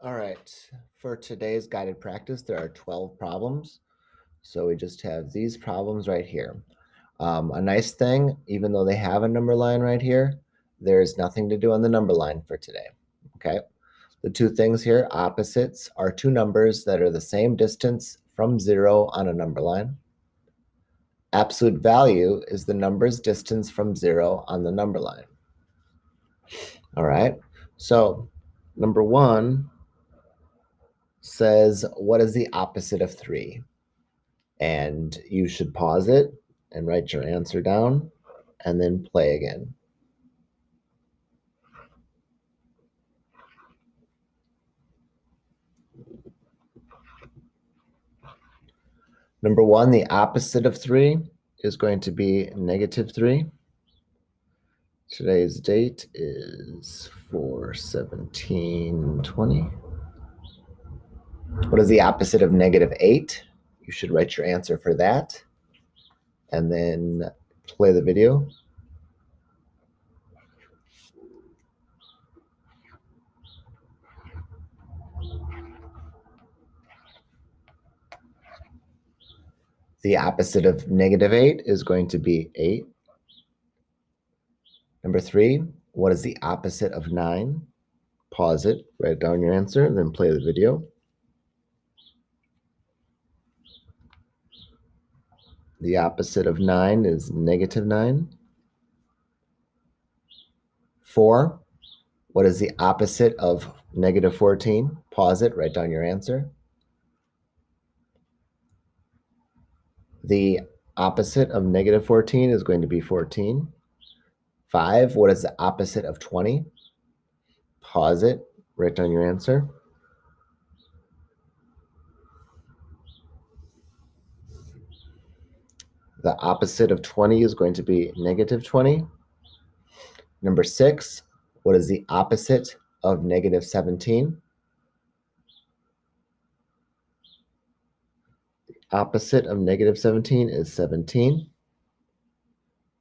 All right, for today's guided practice, there are 12 problems. So we just have these problems right here. A nice thing, even though they have a number line right here, there's nothing to do on the number line for today, okay? The two things here, opposites, are two numbers that are the same distance from zero on a number line. Absolute value is the number's distance from zero on the number line. All right, so number one says, what is the opposite of 3? And you should pause it and write your answer down and then play again. Number one, the opposite of 3 is going to be -3. Today's date is 4/17/20. What is the opposite of -8? You should write your answer for that and then play the video. The opposite of -8 is going to be 8. Number 3, what is the opposite of 9? Pause it, write down your answer, and then play the video. The opposite of 9 is -9. 4, what is the opposite of -14? Pause it, write down your answer. The opposite of -14 is going to be 14. 5, what is the opposite of 20? Pause it, write down your answer. The opposite of 20 is going to be -20. Number 6, what is the opposite of -17? The opposite of -17 is 17.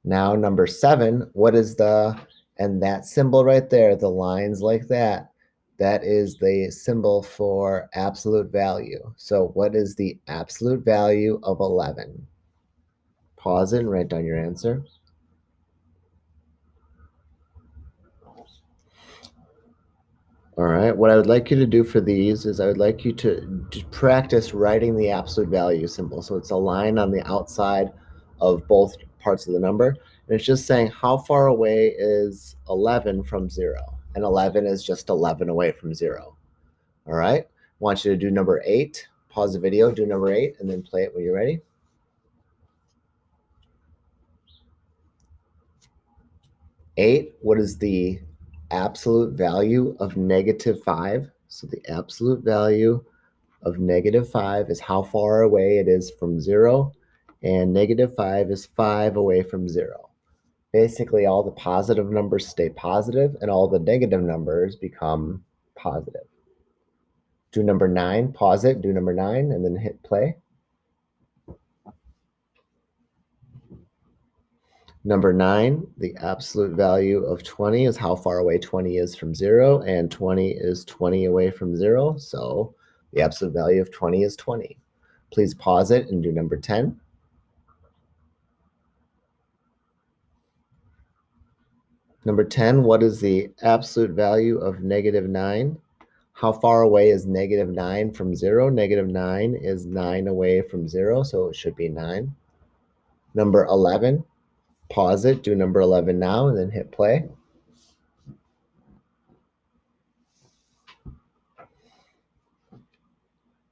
Now, number 7, what is and that symbol right there, the lines like that, that is the symbol for absolute value. So what is the absolute value of 11? Pause it and write down your answer. All right, what I would like you to do for these is I would like you to practice writing the absolute value symbol. So it's a line on the outside of both parts of the number. And it's just saying how far away is 11 from 0? And 11 is just 11 away from 0. All right, I want you to do number 8. Pause the video, do number 8, and then play it when you're ready. Eight, what is the absolute value of -5? So the absolute value of -5 is how far away it is from 0, and -5 is 5 away from 0. Basically, all the positive numbers stay positive, and all the negative numbers become positive. Do number 9, pause it, do number 9, and then hit play. Number 9, the absolute value of 20 is how far away 20 is from 0, and 20 is 20 away from 0, so the absolute value of 20 is 20. Please pause it and do number 10. Number 10, what is the absolute value of -9? How far away is -9 from 0? -9 is 9 away from 0, so it should be 9. Number 11, pause it, do number 11 now, and then hit play.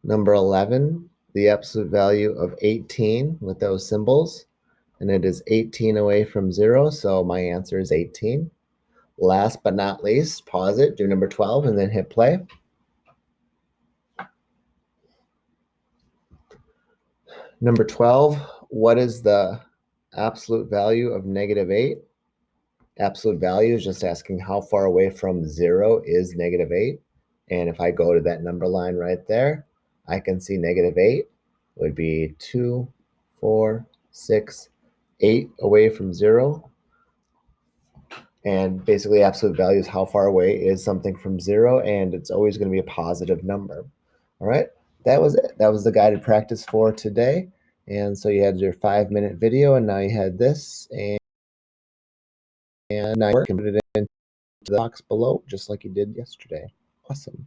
Number 11, the absolute value of 18 with those symbols, and it is 18 away from 0, so my answer is 18. Last but not least, pause it, do number 12, and then hit play. Number 12, what is the absolute value of -8? Absolute value is just asking how far away from 0 is -8. And if I go to that number line right there, I can see -8 would be 2, 4, 6, 8 away from 0. And basically absolute value is how far away is something from 0, and it's always going to be a positive number. All right, that was it. That was the guided practice for today. And so you had your 5-minute video, and now you had this, and now you can put it into the box below just like you did yesterday. Awesome.